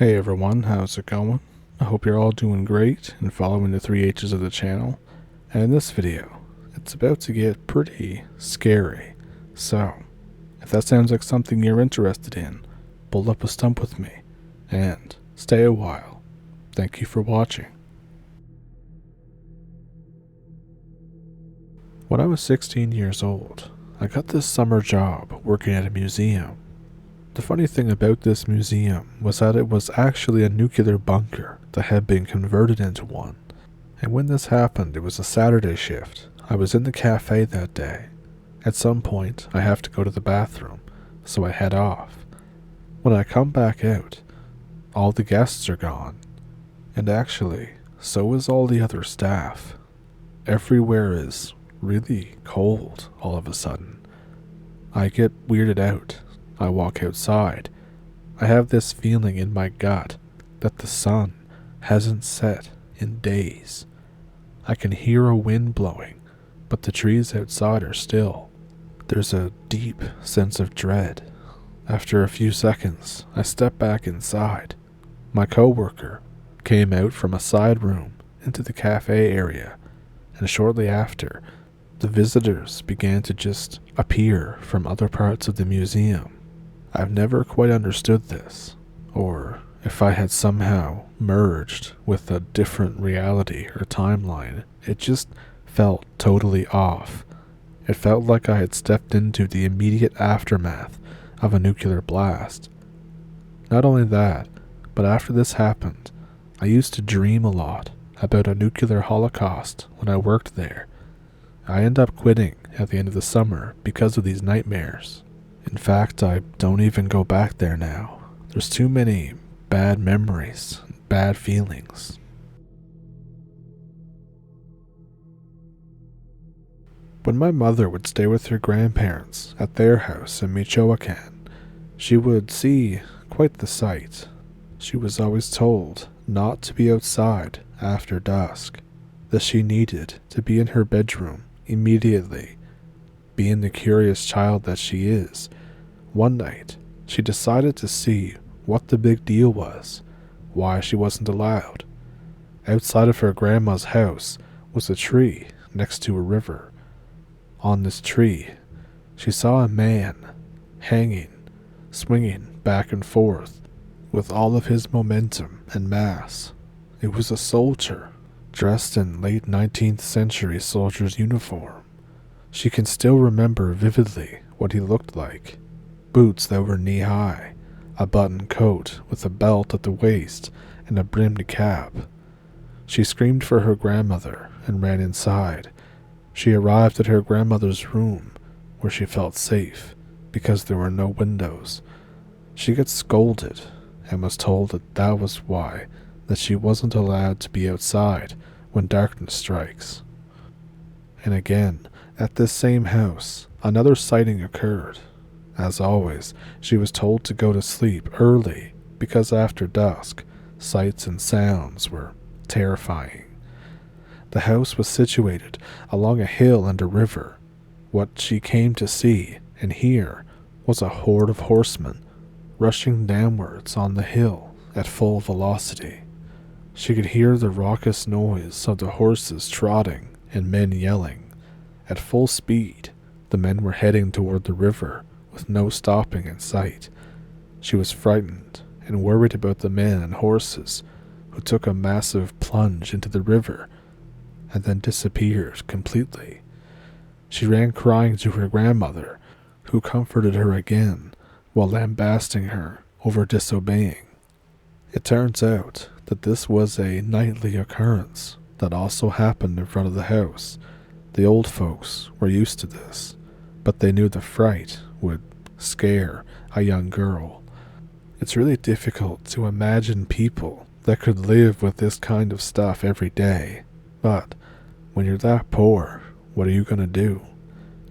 Hey everyone, how's it going? I hope you're all doing great and following the 3H's of the channel. And in this video, it's about to get pretty scary. So, if that sounds like something you're interested in, pull up a stump with me and stay a while. Thank you for watching. When I was 16 years old, I got this summer job working at a museum. The funny thing about this museum was that it was actually a nuclear bunker that had been converted into one. And when this happened, it was a Saturday shift. I was in the cafe that day. At some point, I have to go to the bathroom, so I head off. When I come back out, all the guests are gone. And actually, so is all the other staff. Everywhere is really cold all of a sudden. I get weirded out. I walk outside. I have this feeling in my gut that the sun hasn't set in days. I can hear a wind blowing, but the trees outside are still. There's a deep sense of dread. After a few seconds, I step back inside. My coworker came out from a side room into the cafe area, and shortly after, the visitors began to just appear from other parts of the museum. I've never quite understood this, or if I had somehow merged with a different reality or timeline. It just felt totally off. It felt like I had stepped into the immediate aftermath of a nuclear blast. Not only that, but after this happened, I used to dream a lot about a nuclear holocaust when I worked there. I ended up quitting at the end of the summer because of these nightmares. In fact, I don't even go back there now. There's too many bad memories, bad feelings. When my mother would stay with her grandparents at their house in Michoacan, she would see quite the sight. She was always told not to be outside after dusk, that she needed to be in her bedroom immediately. Being the curious child that she is, one night she decided to see what the big deal was, why she wasn't allowed. Outside of her grandma's house was a tree next to a river. On this tree, she saw a man hanging, swinging back and forth with all of his momentum and mass. It was a soldier, dressed in late 19th century soldier's uniform. She can still remember vividly what he looked like. Boots that were knee-high, a button coat with a belt at the waist, and a brimmed cap. She screamed for her grandmother and ran inside. She arrived at her grandmother's room, where she felt safe, because there were no windows. She got scolded, and was told that was why, that she wasn't allowed to be outside when darkness strikes. And again, at this same house, another sighting occurred. As always, she was told to go to sleep early because after dusk, sights and sounds were terrifying. The house was situated along a hill and a river. What she came to see and hear was a horde of horsemen rushing downwards on the hill at full velocity. She could hear the raucous noise of the horses trotting and men yelling. At full speed, the men were heading toward the river, with no stopping in sight. She was frightened and worried about the men and horses, who took a massive plunge into the river and then disappeared completely. She ran crying to her grandmother, who comforted her again while lambasting her over disobeying. It turns out that this was a nightly occurrence that also happened in front of the house. The old folks were used to this, but they knew the fright would scare a young girl. It's really difficult to imagine people that could live with this kind of stuff every day, but when you're that poor, what are you gonna do?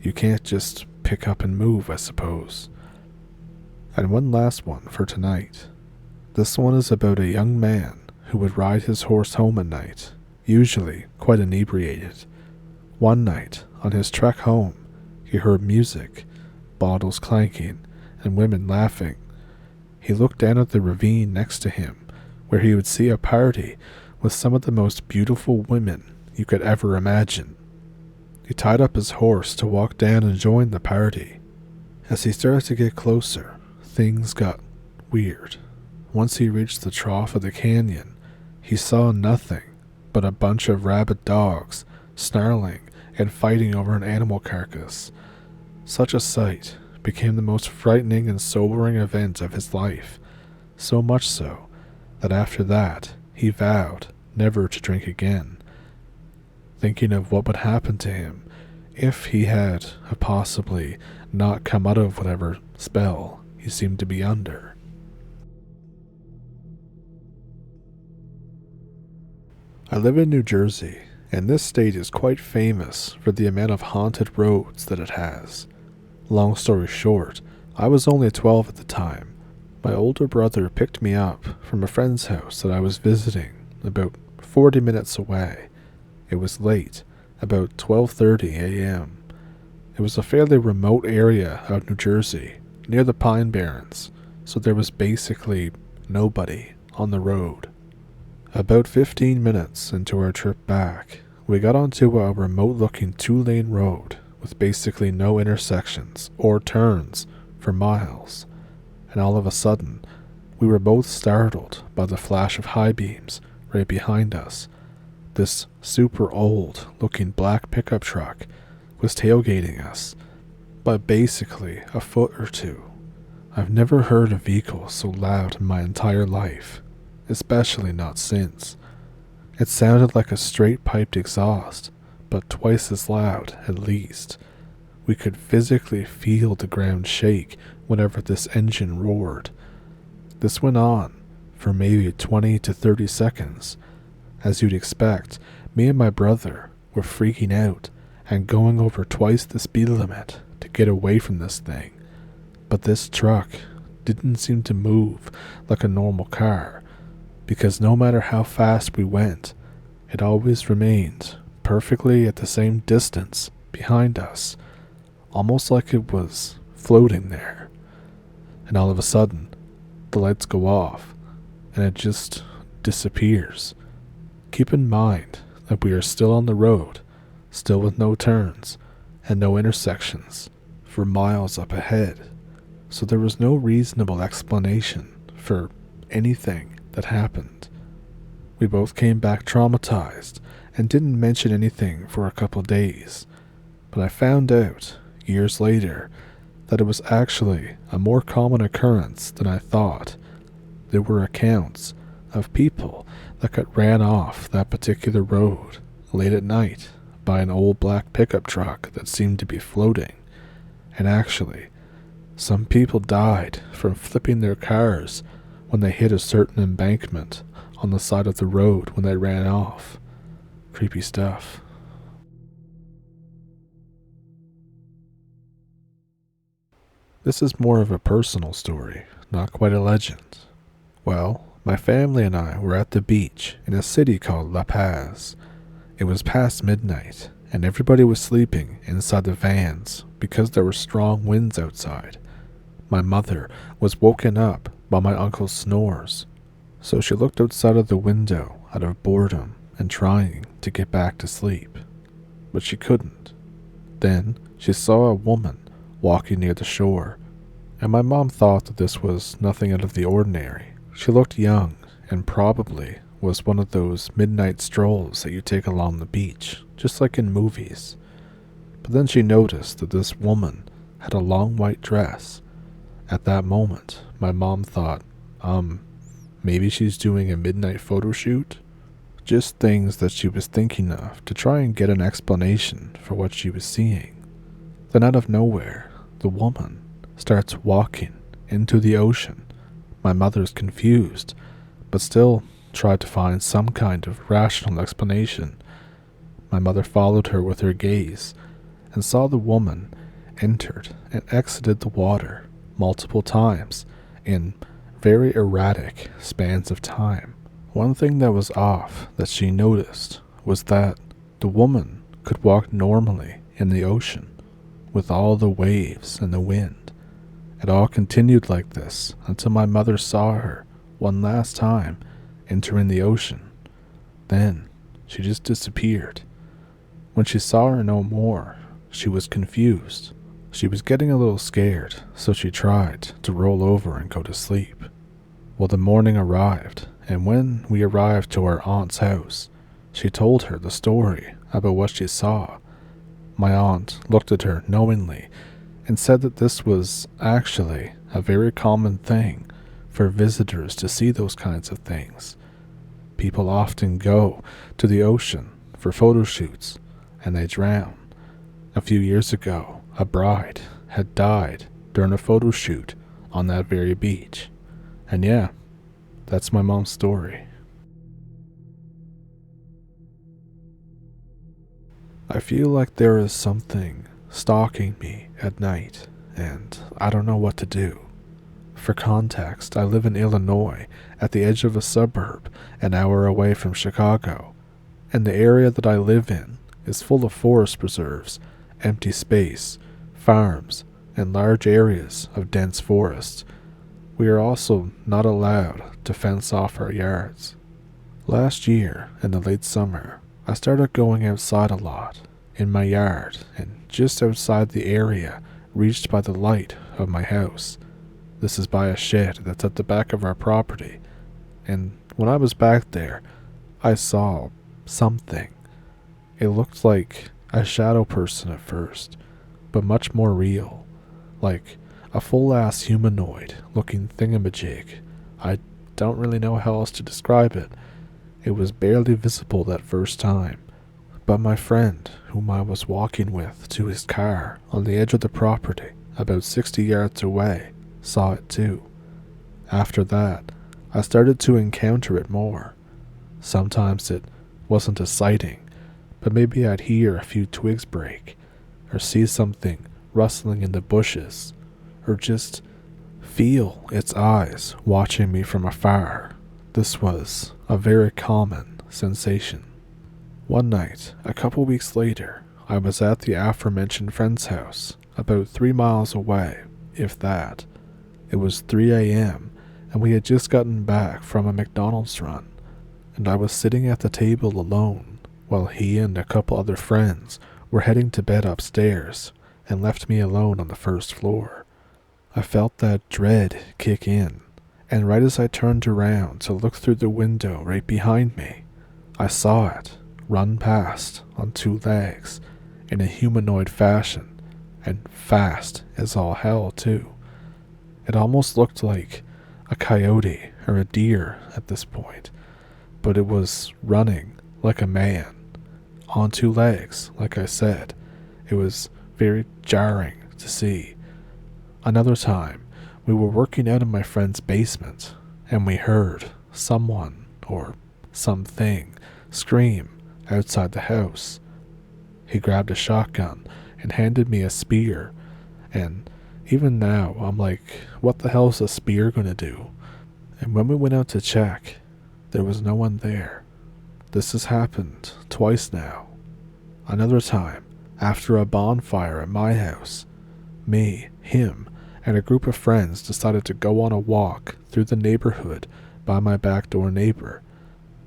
You can't just pick up and move, I suppose. And one last one for tonight. This one is about a young man who would ride his horse home at night, usually quite inebriated. One night, on his trek home, he heard music, bottles clanking, and women laughing. He looked down at the ravine next to him, where he would see a party with some of the most beautiful women you could ever imagine. He tied up his horse to walk down and join the party. As he started to get closer, things got weird. Once he reached the trough of the canyon, he saw nothing but a bunch of rabid dogs snarling and fighting over an animal carcass. Such a sight became the most frightening and sobering event of his life, so much so that after that he vowed never to drink again, thinking of what would happen to him if he had possibly not come out of whatever spell he seemed to be under. I live in New Jersey, and this state is quite famous for the amount of haunted roads that it has. Long story short, I was only 12 at the time. My older brother picked me up from a friend's house that I was visiting about 40 minutes away. It was late, about 12:30 a.m. It was a fairly remote area of New Jersey, near the Pine Barrens, so there was basically nobody on the road. About 15 minutes into our trip back, we got onto a remote-looking 2-lane road with basically no intersections or turns for miles, and all of a sudden, we were both startled by the flash of high beams right behind us. This super old-looking black pickup truck was tailgating us by basically a foot or two. I've never heard a vehicle so loud in my entire life, especially not since. It sounded like a straight piped exhaust, but twice as loud at least. We could physically feel the ground shake whenever this engine roared. This went on for maybe 20 to 30 seconds. As you'd expect, me and my brother were freaking out and going over twice the speed limit to get away from this thing. But this truck didn't seem to move like a normal car, because no matter how fast we went, it always remained perfectly at the same distance behind us, almost like it was floating there. And all of a sudden, the lights go off, and it just disappears. Keep in mind that we are still on the road, still with no turns and no intersections for miles up ahead, so there was no reasonable explanation for anything that happened. We both came back traumatized and didn't mention anything for a couple days, but I found out years later that it was actually a more common occurrence than I thought. There were accounts of people that got ran off that particular road late at night by an old black pickup truck that seemed to be floating, and actually, some people died from flipping their cars when they hit a certain embankment on the side of the road when they ran off. Creepy stuff. This is more of a personal story, not quite a legend. Well, my family and I were at the beach in a city called La Paz. It was past midnight, and everybody was sleeping inside the vans because there were strong winds outside. My mother was woken up by my uncle's snores, so she looked outside of the window out of boredom and trying to get back to sleep, but she couldn't. Then she saw a woman walking near the shore, and my mom thought that this was nothing out of the ordinary. She looked young and probably was one of those midnight strolls that you take along the beach, just like in movies. But then she noticed that this woman had a long white dress. At that moment, my mom thought, maybe she's doing a midnight photo shoot? Just things that she was thinking of to try and get an explanation for what she was seeing. Then out of nowhere, the woman starts walking into the ocean. My mother's confused, but still tried to find some kind of rational explanation. My mother followed her with her gaze and saw the woman entered and exited the water multiple times in very erratic spans of time. One thing that was off that she noticed was that the woman could walk normally in the ocean with all the waves and the wind, It all continued like this until my mother saw her one last time entering the ocean. Then she just disappeared. When she saw her no more, she was confused. She was getting a little scared, so she tried to roll over and go to sleep. Well, the morning arrived, and when we arrived to our aunt's house, she told her the story about what she saw. My aunt looked at her knowingly and said that this was actually a very common thing for visitors to see those kinds of things. People often go to the ocean for photo shoots and they drown. A few years ago, a bride had died during a photo shoot on that very beach. And yeah, that's my mom's story. I feel like there is something stalking me at night, and I don't know what to do. For context, I live in Illinois, at the edge of a suburb, an hour away from Chicago, and the area that I live in is full of forest preserves, empty space, farms, and large areas of dense forest. We are also not allowed to fence off our yards. Last year, in the late summer, I started going outside a lot, in my yard and just outside the area reached by the light of my house. This is by a shed that's at the back of our property, and when I was back there, I saw something. It looked like a shadow person at first, but much more real, like a full-ass humanoid-looking thingamajig. I don't really know how else to describe it. It was barely visible that first time, but my friend, whom I was walking with to his car on the edge of the property, about 60 yards away, saw it too. After that, I started to encounter it more. Sometimes it wasn't a sighting, but maybe I'd hear a few twigs break, or see something rustling in the bushes, or just feel its eyes watching me from afar. This was a very common sensation. One night, a couple weeks later, I was at the aforementioned friend's house, about 3 miles away, if that. It was 3 a.m., and we had just gotten back from a McDonald's run, and I was sitting at the table alone, while he and a couple other friends were heading to bed upstairs, and left me alone on the first floor. I felt that dread kick in, and right as I turned around to look through the window right behind me, I saw it run past on 2 legs in a humanoid fashion, and fast as all hell too. It almost looked like a coyote or a deer at this point, but it was running like a man, on 2 legs, like I said. It was very jarring to see. Another time, we were working out in my friend's basement, and we heard someone or something scream outside the house. He grabbed a shotgun and handed me a spear, and even now I'm like, what the hell's a spear gonna do? And when we went out to check, there was no one there. This has happened twice now. Another time, after a bonfire at my house, me, him, and a group of friends decided to go on a walk through the neighborhood by my backdoor neighbor.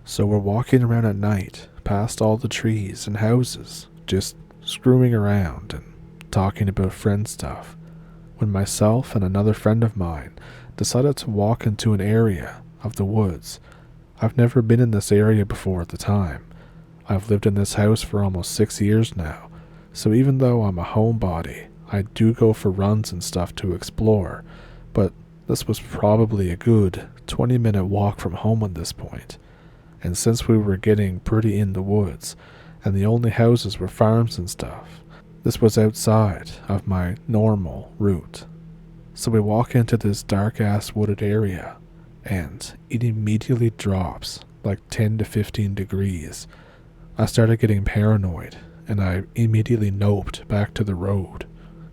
So we're walking around at night, past all the trees and houses, just screwing around and talking about friend stuff, when myself and another friend of mine decided to walk into an area of the woods. I've never been in this area before at the time. I've lived in this house for almost 6 years now, so even though I'm a homebody, I do go for runs and stuff to explore, but this was probably a good 20-minute walk from home at this point. And since we were getting pretty in the woods, and the only houses were farms and stuff, this was outside of my normal route. So we walk into this dark-ass wooded area, and it immediately drops like 10 to 15 degrees. I started getting paranoid, and I immediately noped back to the road.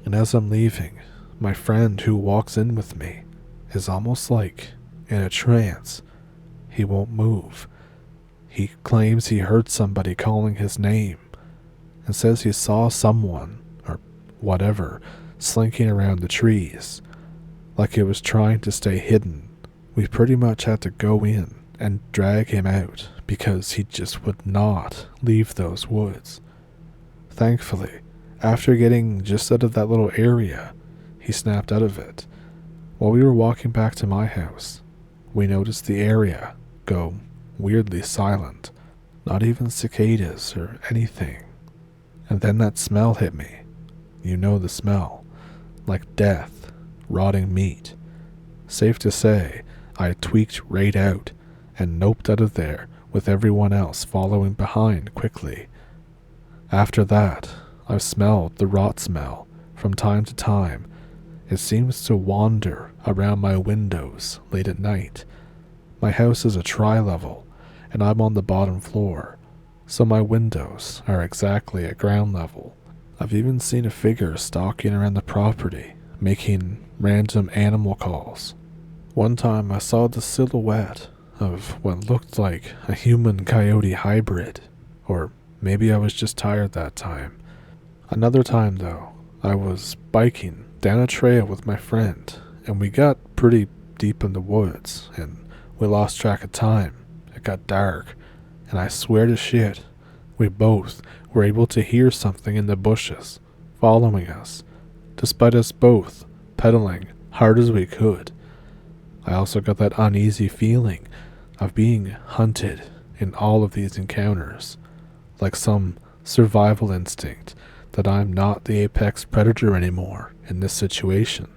And as I'm leaving, my friend who walks in with me is almost like in a trance. He won't move. He claims he heard somebody calling his name, and says he saw someone, or whatever, slinking around the trees. like it was trying to stay hidden. We pretty much had to go in and drag him out because he just would not leave those woods. Thankfully, after getting just out of that little area, he snapped out of it. While we were walking back to my house, we noticed the area go weirdly silent, not even cicadas or anything. And then that smell hit me. You know the smell, like death, rotting meat. Safe to say, I tweaked right out and noped out of there with everyone else following behind quickly. After that, I've smelled the rot smell from time to time. It seems to wander around my windows late at night. My house is a tri-level, and I'm on the bottom floor, so my windows are exactly at ground level. I've even seen a figure stalking around the property, making random animal calls. One time I saw the silhouette of what looked like a human-coyote hybrid, or maybe I was just tired that time. Another time though, I was biking down a trail with my friend, and we got pretty deep in the woods, and we lost track of time. It got dark, and I swear to shit, we both were able to hear something in the bushes, following us, despite us both pedaling hard as we could. I also got that uneasy feeling of being hunted in all of these encounters, like some survival instinct that I'm not the apex predator anymore in this situation,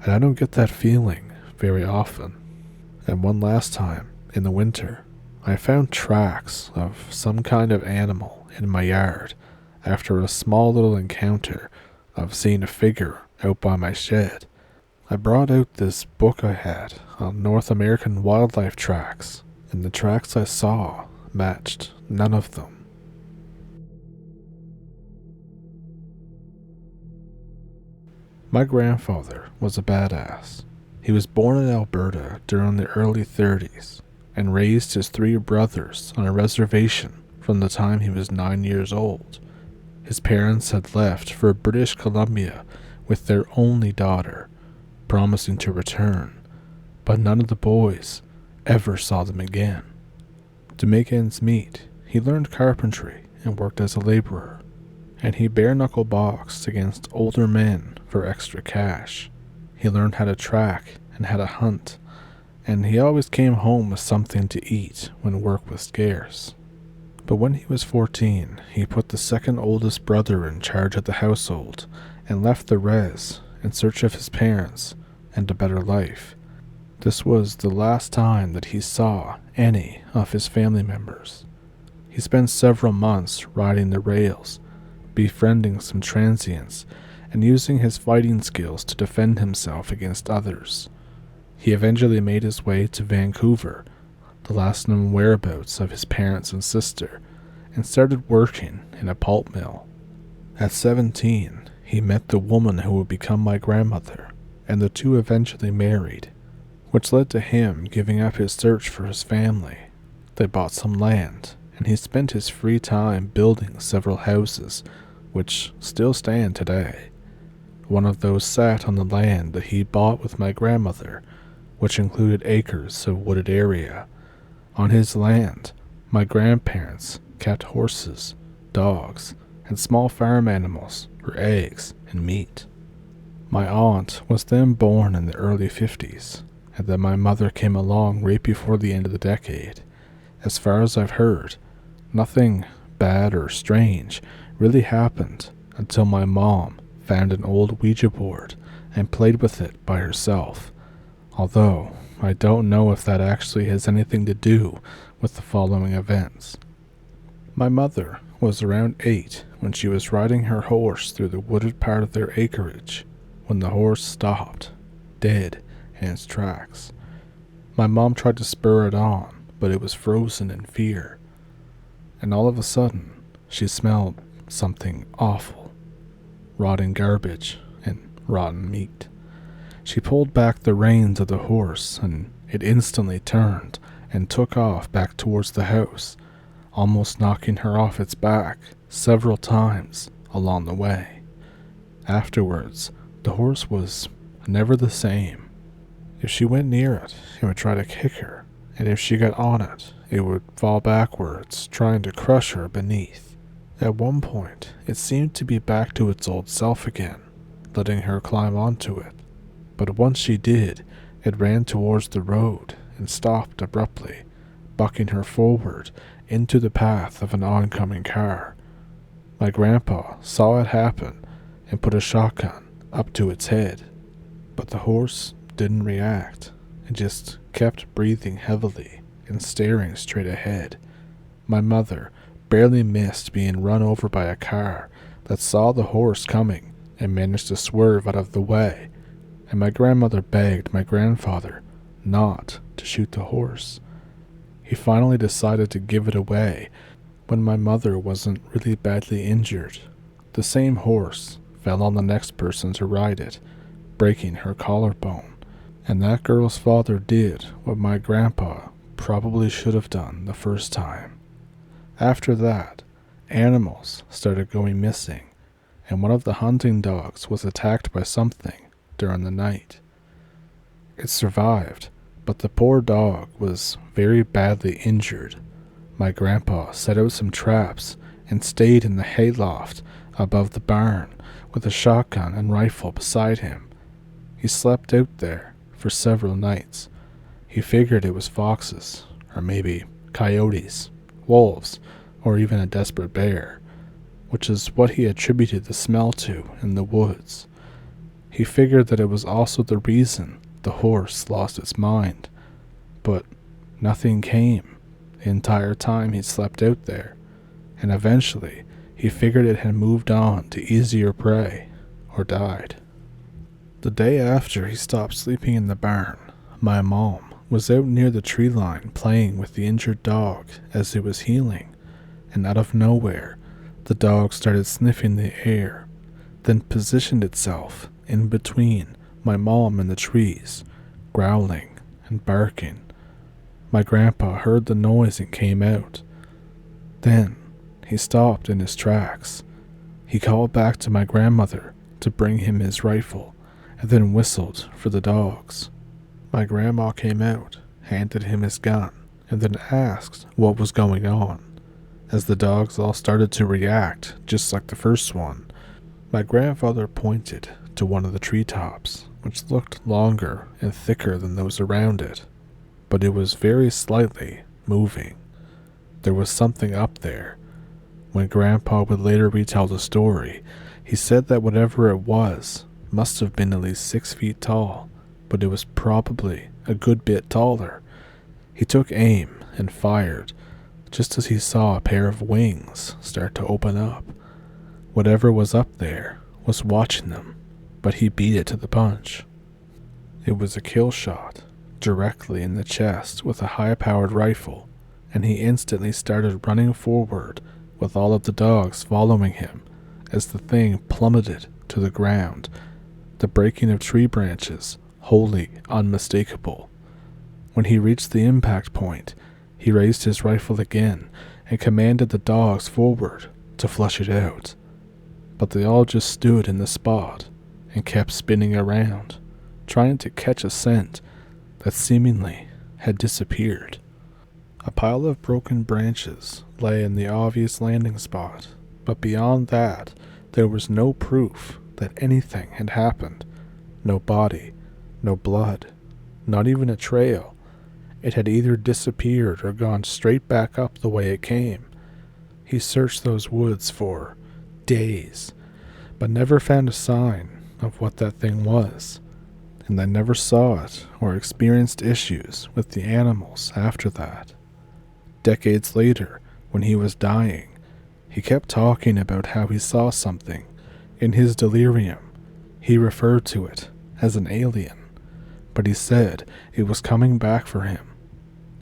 and I don't get that feeling very often. And one last time, in the winter, I found tracks of some kind of animal in my yard after a small little encounter of seeing a figure out by my shed. I brought out this book I had on North American wildlife tracks, and the tracks I saw matched none of them. My grandfather was a badass. He was born in Alberta during the early 30s and raised his 3 brothers on a reservation from the time he was 9 years old. His parents had left for British Columbia with their only daughter, promising to return, but none of the boys ever saw them again. To make ends meet, he learned carpentry and worked as a laborer, and he bare-knuckle boxed against older men for extra cash. He learned how to track and how to hunt, and he always came home with something to eat when work was scarce. But when he was 14, he put the second oldest brother in charge of the household and left the res in search of his parents and a better life. This was the last time that he saw any of his family members. He spent several months riding the rails, befriending some transients, and using his fighting skills to defend himself against others. He eventually made his way to Vancouver, the last known whereabouts of his parents and sister, and started working in a pulp mill. At 17, he met the woman who would become my grandmother, and the two eventually married, which led to him giving up his search for his family. They bought some land, and he spent his free time building several houses, which still stand today. One of those sat on the land that he bought with my grandmother, which included acres of wooded area. On his land, my grandparents kept horses, dogs, and small farm animals for eggs and meat. My aunt was then born in the early 50s, and then my mother came along right before the end of the decade. As far as I've heard, nothing bad or strange really happened until my mom found an old Ouija board and played with it by herself, although I don't know if that actually has anything to do with the following events. My mother was around 8 when she was riding her horse through the wooded part of their acreage when the horse stopped, dead in its tracks. My mom tried to spur it on, but it was frozen in fear, and all of a sudden she smelled something awful, rotting garbage and rotten meat. She pulled back the reins of the horse, and it instantly turned and took off back towards the house, almost knocking her off its back several times along the way. Afterwards, the horse was never the same. If she went near it, it would try to kick her, and if she got on it, it would fall backwards, trying to crush her beneath. At one point, it seemed to be back to its old self again, letting her climb onto it. But once she did, it ran towards the road and stopped abruptly, bucking her forward into the path of an oncoming car. My grandpa saw it happen and put a shotgun up to its head, but the horse didn't react and just kept breathing heavily and staring straight ahead. My mother barely missed being run over by a car that saw the horse coming and managed to swerve out of the way, and my grandmother begged my grandfather not to shoot the horse. He finally decided to give it away when my mother wasn't really badly injured. The same horse fell on the next person to ride it, breaking her collarbone, and that girl's father did what my grandpa probably should have done the first time. After that, animals started going missing, and one of the hunting dogs was attacked by something during the night. It survived, but the poor dog was very badly injured. My grandpa set out some traps and stayed in the hayloft above the barn with a shotgun and rifle beside him. He slept out there for several nights. He figured it was foxes, or maybe coyotes, wolves, or even a desperate bear, which is what he attributed the smell to in the woods. He figured that it was also the reason the horse lost its mind, but nothing came the entire time he slept out there, and eventually he figured it had moved on to easier prey or died. The day after he stopped sleeping in the barn, my mom was out near the tree line playing with the injured dog as it was healing, and out of nowhere, the dog started sniffing the air, then positioned itself in between my mom and the trees, growling and barking. My grandpa heard the noise and came out. Then he stopped in his tracks. He called back to my grandmother to bring him his rifle, and then whistled for the dogs. My grandma came out, handed him his gun, and then asked what was going on. As the dogs all started to react, just like the first one, my grandfather pointed to one of the treetops, which looked longer and thicker than those around it, but it was very slightly moving. There was something up there. When Grandpa would later retell the story, he said that whatever it was must have been at least 6 feet tall, but it was probably a good bit taller. He took aim and fired, just as he saw a pair of wings start to open up. Whatever was up there was watching them, but he beat it to the punch. It was a kill shot, directly in the chest with a high-powered rifle, and he instantly started running forward with all of the dogs following him as the thing plummeted to the ground, the breaking of tree branches wholly unmistakable. When he reached the impact point, he raised his rifle again and commanded the dogs forward to flush it out, but they all just stood in the spot and kept spinning around, trying to catch a scent that seemingly had disappeared. A pile of broken branches lay in the obvious landing spot, but beyond that, there was no proof that anything had happened. No body, no blood, not even a trail. It had either disappeared or gone straight back up the way it came. He searched those woods for days, but never found a sign of what that thing was, and I never saw it or experienced issues with the animals after that. Decades later, when he was dying, he kept talking about how he saw something. In his delirium, he referred to it as an alien, but he said it was coming back for him.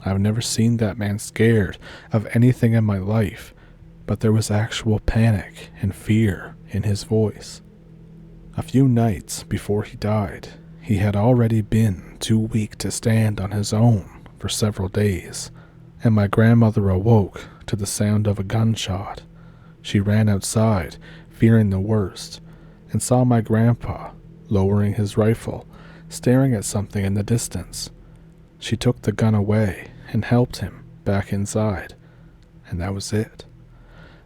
I've never seen that man scared of anything in my life, but there was actual panic and fear in his voice. A few nights before he died, he had already been too weak to stand on his own for several days, and my grandmother awoke to the sound of a gunshot. She ran outside, fearing the worst, and saw my grandpa lowering his rifle staring at something in the distance. She took the gun away and helped him back inside, and that was it.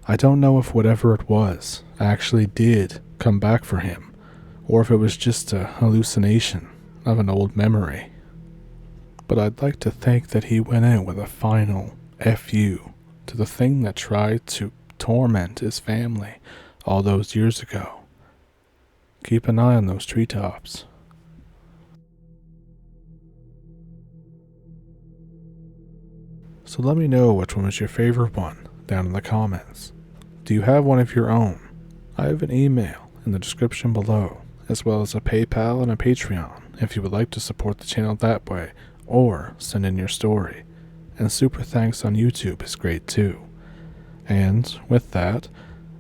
I don't know if whatever it was actually did come back for him, or if it was just a hallucination of an old memory. But I'd like to think that he went out with a final F you to the thing that tried to torment his family all those years ago. Keep an eye on those treetops. So let me know which one was your favorite one down in the comments. Do you have one of your own? I have an email in the description below, as well as a PayPal and a Patreon if you would like to support the channel that way, or send in your story. And super thanks on YouTube is great too. And with that,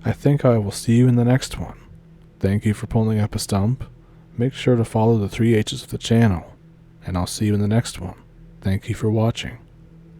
I think I will see you in the next one. Thank you for pulling up a stump. Make sure to follow the 3 H's of the channel, and I'll see you in the next one. Thank you for watching.